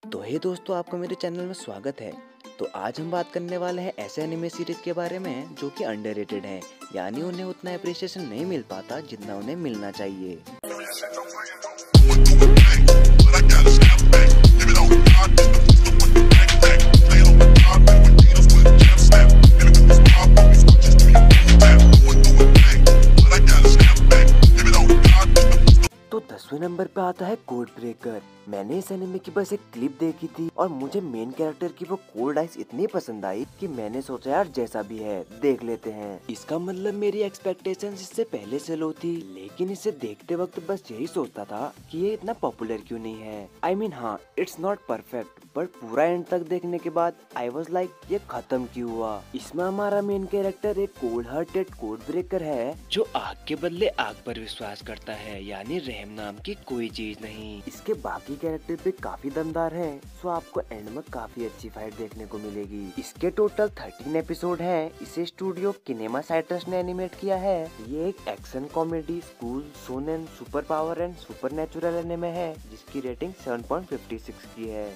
तो हे दोस्तों, आपका मेरे चैनल में स्वागत है। तो आज हम बात करने वाले हैं ऐसे एनिमे सीरीज के बारे में जो कि अंडररेटेड हैं, यानी उन्हें उतना अप्रिसिएशन नहीं मिल पाता जितना उन्हें मिलना चाहिए। तो 10वें नंबर पे आता है कोड ब्रेकर। मैंने इस एनिमे की बस एक क्लिप देखी थी और मुझे मेन कैरेक्टर की वो कोल्ड आइस इतनी पसंद आई कि मैंने सोचा यार जैसा भी है देख लेते हैं। इसका मतलब मेरी एक्सपेक्टेशंस इससे पहले से लो थी, लेकिन इसे देखते वक्त बस यही सोचता था कि ये इतना पॉपुलर क्यों नहीं है। I mean, हाँ, इट्स नॉट परफेक्ट, पर पूरा एंड तक देखने के बाद आई वॉज लाइक ये खत्म क्यों हुआ। इसमें हमारा मेन कैरेक्टर एक कोल्ड हार्टेड कोड ब्रेकर है जो आग के बदले आग पर विश्वास करता है, यानी रहम नाम की कोई चीज नहीं। इसके बाकी कैरेक्टर भी काफी दमदार हैं, सो आपको एंड में काफी अच्छी फाइट देखने को मिलेगी। इसके टोटल 13 एपिसोड हैं। इसे स्टूडियो किनेमा साइट्रस ने एनिमेट किया है। ये एक action comedy school shonen super power and super natural anime है जिसकी रेटिंग 7.56 की है।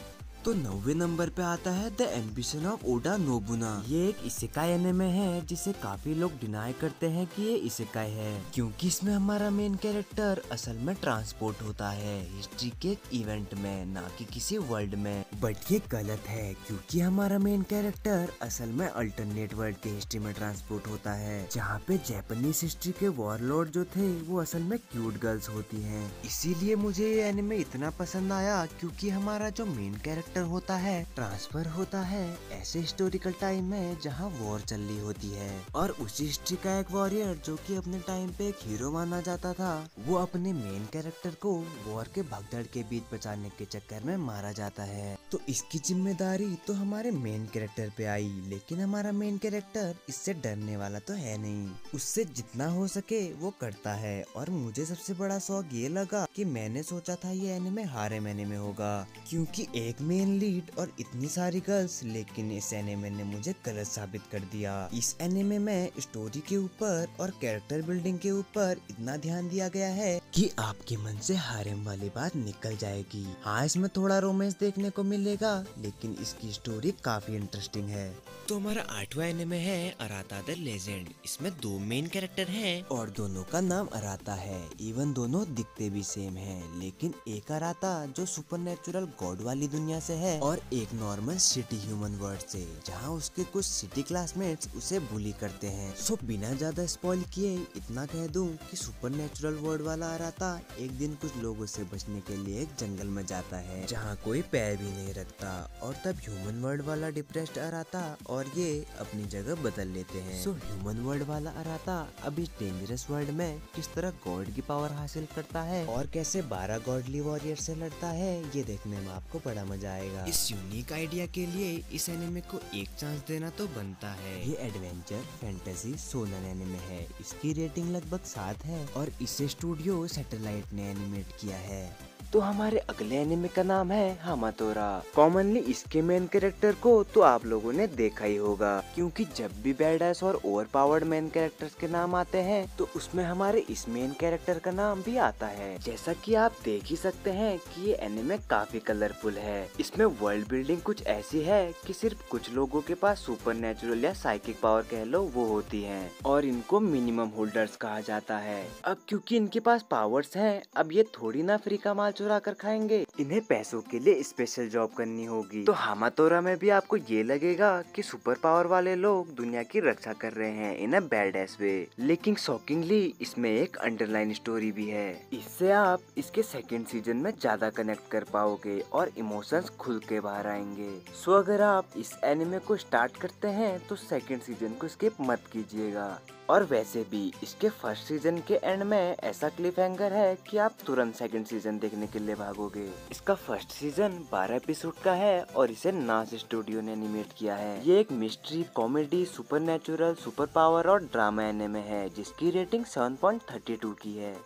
तो 9वें नंबर पे आता है द एम्बिशन ऑफ ओडा नोबुना। ये एक इसेकाई एनिमे है जिसे काफी लोग डिनाई करते हैं कि ये इसेकाई है, क्योंकि इसमें हमारा मेन कैरेक्टर असल में ट्रांसपोर्ट होता है हिस्ट्री के एक इवेंट में, ना कि किसी वर्ल्ड में। बट ये गलत है क्योंकि हमारा मेन कैरेक्टर असल में अल्टरनेट वर्ल्ड के हिस्ट्री में ट्रांसपोर्ट होता है, जहाँ पे जापानीज हिस्ट्री के वॉरलॉर्ड जो थे वो असल में क्यूट गर्ल्स होती है। इसीलिए मुझे ये एनिमे इतना पसंद आया क्योंकि हमारा जो मेन कैरेक्टर होता है ट्रांसफर होता है ऐसे हिस्टोरिकल टाइम में जहाँ वॉर चल रही होती है, और उसी हिस्ट्री का एक वॉरियर जो कि अपने टाइम पे एक हीरो माना जाता था, वो अपने मेन कैरेक्टर को वॉर के भगदड़ के बीच बचाने के चक्कर में मारा जाता है। तो इसकी जिम्मेदारी तो हमारे मेन कैरेक्टर पे आई, लेकिन हमारा मेन कैरेक्टर इससे डरने वाला तो है नहीं, उससे जितना हो सके वो करता है। और मुझे सबसे बड़ा शौक ये लगा कि मैंने सोचा था ये एनिमे हारेम एनिमे होगा, क्योंकि एक मेन लीड और इतनी सारी गर्ल्स, लेकिन इस एनिमे ने मुझे गलत साबित कर दिया। इस एनिमे में स्टोरी के ऊपर और कैरेक्टर बिल्डिंग के ऊपर इतना ध्यान दिया गया है कि आपके मन से हारेम वाली बात निकल जाएगी। हाँ, इसमें थोड़ा रोमांस देखने को मिलेगा, लेकिन इसकी स्टोरी काफी इंटरेस्टिंग है। तो हमारा 8वां एनिमे है अराता द लेजेंड। इसमें 2 मेन कैरेक्टर हैं और दोनों का नाम अराता है। इवन दोनों दिखते भी सेम हैं, लेकिन एक अराता जो सुपरनेचुरल गॉड वाली दुनिया से है और एक नॉर्मल सिटी ह्यूमन वर्ल्ड से, जहां उसके कुछ सिटी क्लासमेट्स उसे बुली करते हैं। सो बिना ज्यादा स्पॉइल किए इतना कह दूं कि सुपरनेचुरल वर्ल्ड वाला अराता एक दिन कुछ लोगों से बचने के लिए एक जंगल में जाता है जहां कोई पैर भी नहीं रखता, और तब ह्यूमन वर्ल्ड वाला डिप्रेस्ड अराता और ये अपनी जगह बदल लेते हैं। सो ह्यूमन वर्ल्ड वाला अराता अब इस डेंजरस वर्ल्ड में किस तरह गॉड की पावर हासिल करता है और कैसे 12 गॉडली वॉरियर से लड़ता है, ये देखने में आपको बड़ा मजा आएगा। इस यूनिक आइडिया के लिए इस एनिमे को एक चांस देना तो बनता है। ये एडवेंचर फैंटेसी सोनन एनिमे है। इसकी रेटिंग लगभग 7 है और इसे स्टूडियो सैटेलाइट ने एनिमेट किया है। तो हमारे अगले एनिमे का नाम है हामातोरा। कॉमनली इसके मेन कैरेक्टर को तो आप लोगों ने देखा ही होगा, क्योंकि जब भी बैडएस और ओवरपावर्ड मेन कैरेक्टर्स के नाम आते हैं तो उसमें हमारे इस मेन कैरेक्टर का नाम भी आता है। जैसा कि आप देख ही सकते हैं कि ये एनिमे काफी कलरफुल है। इसमें वर्ल्ड बिल्डिंग कुछ ऐसी है कि सिर्फ कुछ लोगों के पास सुपरनेचुरल या साइकिक पावर कह लो वो होती है, और इनको मिनिमम होल्डर्स कहा जाता है। अब क्योंकि इनके पास पावर्स हैं, अब ये थोड़ी ना फ्री का माल चुरा कर खाएंगे, इन्हें पैसों के लिए स्पेशल जॉब करनी होगी। तो हामातोरा में भी आपको ये लगेगा कि सुपर पावर वाले लोग दुनिया की रक्षा कर रहे हैं इन अ बैडएस वे, लेकिन शॉकिंगली इसमें एक अंडरलाइन स्टोरी भी है। इससे आप इसके सेकंड सीजन में ज्यादा कनेक्ट कर पाओगे और इमोशंस खुल के बाहर आएंगे। सो अगर आप इस एनिमे को स्टार्ट करते हैं तो सेकंड सीजन को स्किप मत कीजिएगा। और वैसे भी इसके फर्स्ट सीजन के एंड में ऐसा क्लिफ हैंगर है कि आप तुरंत सेकंड सीजन देखने के लिए भागोगे। इसका फर्स्ट सीजन 12 एपिसोड का है और इसे नास स्टूडियो ने एनिमेट किया है। ये एक mystery comedy supernatural super power और ड्रामा एनिमे है जिसकी रेटिंग 7.32 की है।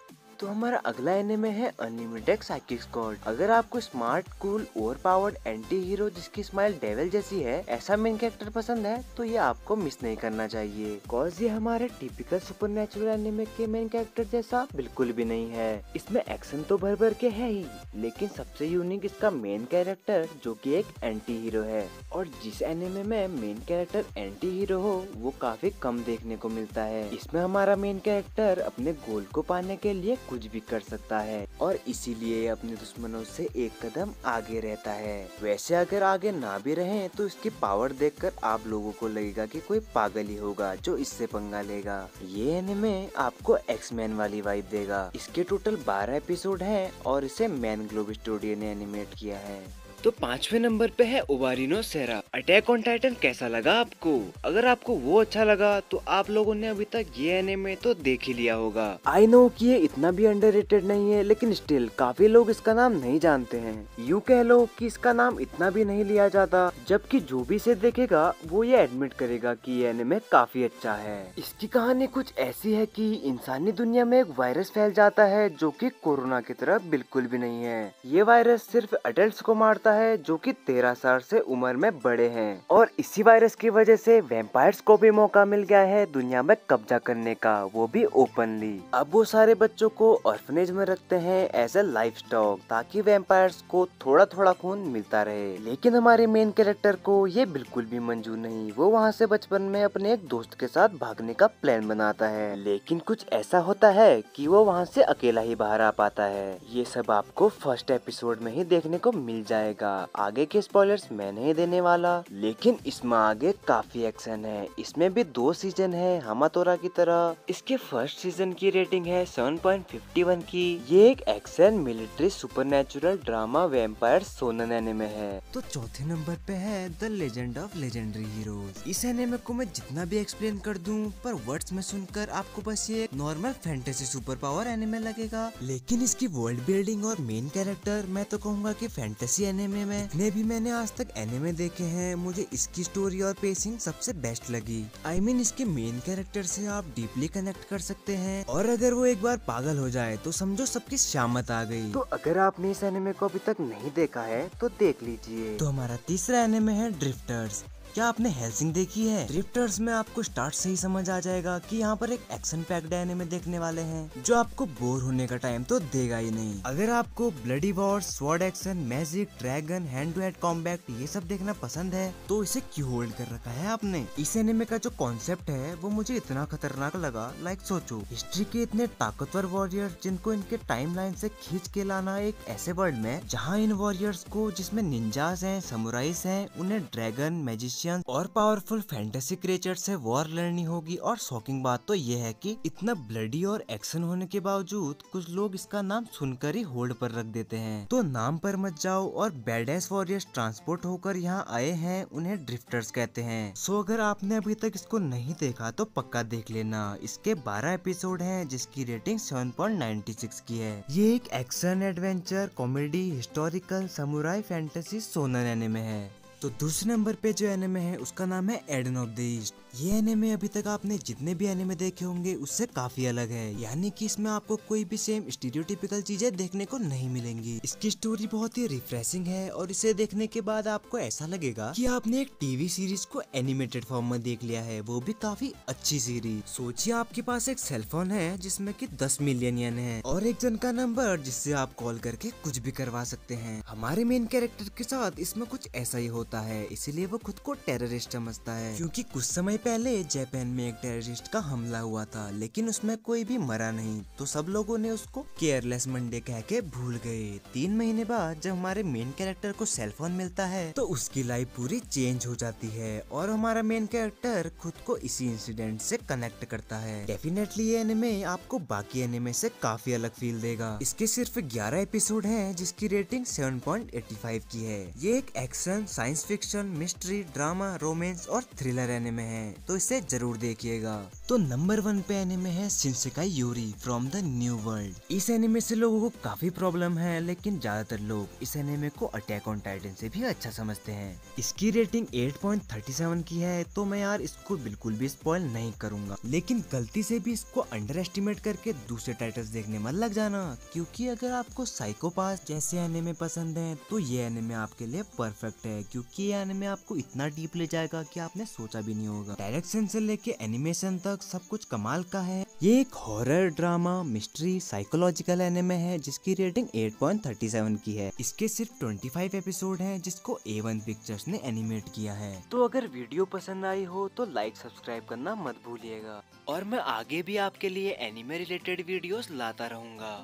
तो हमारा अगला एनिमे है अनलिमिटेड साइकिक स्क्वाड। अगर आपको smart, cool, over powered anti hero जिसकी स्माइल डेविल जैसी है ऐसा मेन कैरेक्टर पसंद है तो ये आपको मिस नहीं करना चाहिए। कॉज ये हमारे टिपिकल सुपरनैचुरल एनिमे के मेन कैरेक्टर जैसा बिल्कुल भी नहीं है। इसमें एक्शन तो भर भर के है ही, लेकिन सबसे यूनिक इसका मेन कैरेक्टर जो कि एक एंटी हीरो है। और जिस एनिमे में मेन कैरेक्टर एंटी हीरो हो वो काफी कम देखने को मिलता है। इसमें हमारा मेन कैरेक्टर अपने गोल को पाने के लिए कुछ भी कर सकता है और इसीलिए अपने दुश्मनों से एक कदम आगे रहता है। वैसे अगर आगे ना भी रहे तो इसकी पावर देखकर आप लोगों को लगेगा कि कोई पागल ही होगा जो इससे पंगा लेगा। ये एनिमे आपको एक्समैन वाली वाइब देगा। इसके टोटल 12 एपिसोड हैं और इसे मैन ग्लोब स्टूडियो ने एनिमेट किया है। तो 5वें नंबर पे है ओबारिनो सेरा। अटैक ऑन टाइटन कैसा लगा आपको? अगर आपको वो अच्छा लगा तो आप लोगों ने अभी तक ये एनिमे तो देख ही लिया होगा। आई नो कि ये इतना भी अंडररेटेड नहीं है, लेकिन स्टिल काफी लोग इसका नाम नहीं जानते हैं। यूँ कह लो कि इसका नाम इतना भी नहीं लिया जाता, जबकि जो भी इसे देखेगा वो ये एडमिट करेगा कि ये एनिमे काफी अच्छा है। इसकी कहानी कुछ ऐसी है कि इंसानी दुनिया में एक वायरस फैल जाता है जो कि कोरोना की तरह बिल्कुल भी नहीं है। ये वायरस सिर्फ अडल्ट को मारता है जो कि 13 साल से उम्र में बड़े हैं और इसी वायरस की वजह से वैम्पायर्स को भी मौका मिल गया है दुनिया में कब्जा करने का, वो भी ओपनली। अब वो सारे बच्चों को ऑर्फनेज में रखते हैं एज ए लाइफ स्टॉक ताकि वैम्पायर्स को थोड़ा थोड़ा खून मिलता रहे। लेकिन हमारे मेन कैरेक्टर को ये बिल्कुल भी मंजूर नहीं। वो वहाँ से बचपन में अपने एक दोस्त के साथ भागने का प्लान बनाता है, लेकिन कुछ ऐसा होता है कि वो वहाँ से अकेला ही बाहर आ पाता है। ये सब आपको फर्स्ट एपिसोड में ही देखने को मिल जाएगा। आगे के स्पॉयलर्स मैं नहीं देने वाला, लेकिन इसमें आगे काफी एक्शन है। इसमें भी 2 सीजन है हामातोरा की तरह। इसके फर्स्ट सीजन की रेटिंग है 7.51 की। ये एक action, military, supernatural, drama, vampire, shonen anime है। तो चौथे नंबर पे है the legend of legendary heroes. इस एनिमे को मैं जितना भी एक्सप्लेन कर दूं, पर वर्ड्स में सुनकर आपको बस ये एक normal fantasy super power anime लगेगा, लेकिन इसकी वर्ल्ड बिल्डिंग और मेन कैरेक्टर मैं तो कहूँगा कि फैंटेसी एनिमे में जितने भी मैंने आज तक एनिमे देखे हैं, मुझे इसकी स्टोरी और पेसिंग सबसे बेस्ट लगी। आई मीन इसके मेन कैरेक्टर से आप डीपली कनेक्ट कर सकते हैं और अगर वो एक बार पागल हो जाए तो समझो सबकी शामत आ गई। तो अगर आपने इस एनिमे को अभी तक नहीं देखा है तो देख लीजिए। तो हमारा तीसरा एनिमे है ड्रिफ्टर्स। क्या आपने हेल्सिंग देखी है? ड्रिफ्टर्स में आपको स्टार्ट से ही समझ आ जाएगा कि यहाँ पर एक एक्शन पैक्ड एनिमे देखने वाले हैं जो आपको बोर होने का टाइम तो देगा ही नहीं। अगर आपको bloody war, sword action, magic, dragon, hand to hand combat ये सब देखना पसंद है तो इसे क्यों होल्ड कर रखा है आपने? इस एनिमे का जो कॉन्सेप्ट है वो मुझे इतना खतरनाक लगा। लाइक सोचो, हिस्ट्री के इतने ताकतवर वॉरियर जिनको इनके टाइमलाइन से खींच के लाना एक ऐसे वर्ल्ड में जहाँ इन वॉरियर्स को, जिसमें निंजास हैं, समुराइज हैं, उन्हें ड्रैगन, मैजिशियन और पावरफुल फैंटेसी क्रिएचर से वॉर लड़नी होगी। और शॉकिंग बात तो ये है कि इतना ब्लडी और एक्शन होने के बावजूद कुछ लोग इसका नाम सुनकर ही होल्ड पर रख देते हैं। तो नाम पर मत जाओ और बैडेस वॉरियर्स ट्रांसपोर्ट होकर यहाँ आए हैं, उन्हें ड्रिफ्टर्स कहते हैं। सो अगर आपने अभी तक इसको नहीं देखा तो पक्का देख लेना। इसके 12 एपिसोड हैं जिसकी रेटिंग 7.96 की है। ये एक action, adventure, comedy, historical, samurai, fantasy, shonen anime है। तो दूसरे नंबर पे जो एनिमे है उसका नाम है एडन ऑफ द ईस्ट। ये एनिमे अभी तक आपने जितने भी एनिमे देखे होंगे उससे काफी अलग है, यानी कि इसमें आपको कोई भी सेम स्टीरियोटिपिकल चीजें देखने को नहीं मिलेंगी। इसकी स्टोरी बहुत ही रिफ्रेशिंग है और इसे देखने के बाद आपको ऐसा लगेगा कि आपने एक टीवी सीरीज को एनिमेटेड फॉर्म में देख लिया है, वो भी काफी अच्छी सीरीज। सोचिए आपके पास एक सेलफोन है जिसमें कि 10 मिलियन येन है और एक जन का नंबर जिससे आप कॉल करके कुछ भी करवा सकते हैं। हमारे मेन कैरेक्टर के साथ इसमें कुछ ऐसा ही होता है, इसीलिए वो खुद को टेररिस्ट समझता है। क्योंकि कुछ समय पहले जापान में एक टेररिस्ट का हमला हुआ था, लेकिन उसमें कोई भी मरा नहीं, तो सब लोगों ने उसको केयरलेस मंडे कह के भूल गए। 3 महीने बाद जब हमारे मेन कैरेक्टर को सेलफोन मिलता है तो उसकी लाइफ पूरी चेंज हो जाती है और हमारा मेन कैरेक्टर खुद को इसी इंसिडेंट से कनेक्ट करता है। डेफिनेटली ये एनिमे आपको बाकी एनिमे से काफी अलग फील देगा। इसके सिर्फ 11 एपिसोड हैं जिसकी रेटिंग 7.85 की है। ये एक action, science science fiction, mystery, drama, romance और थ्रिलर एनिमे है, तो इसे जरूर देखिएगा। तो नंबर 1 पे एनिमे है Shinsekai Yori from the new world. इस एनिमे से लोगों को काफी प्रॉब्लम है, लेकिन ज्यादातर लोग इस एनिमे को अटैक ऑन टाइटन से भी अच्छा समझते हैं। इसकी रेटिंग 8.37 की है, तो मैं यार इसको बिल्कुल भी स्पॉइल नहीं करूंगा, लेकिन गलती से भी इसको अंडर एस्टिमेट करके दूसरे टाइटल्स देखने मत लग जाना, क्योंकि अगर आपको साइकोपाथ जैसे एनिमे पसंद है तो ये एनिमे आपके लिए परफेक्ट है, क्योंकि ये एनिमे आपको इतना डीप ले जाएगा कि आपने सोचा भी नहीं होगा। डायरेक्शन से लेके एनिमेशन तक सब कुछ कमाल का है। ये एक horror, drama, mystery, psychological anime है जिसकी रेटिंग 8.37 की है। इसके सिर्फ 25 एपिसोड हैं जिसको A1 पिक्चर्स ने एनिमेट किया है। तो अगर वीडियो पसंद आई हो तो लाइक सब्सक्राइब करना मत भूलिएगा, और मैं आगे भी आपके लिए एनिमे रिलेटेड वीडियोस लाता रहूंगा।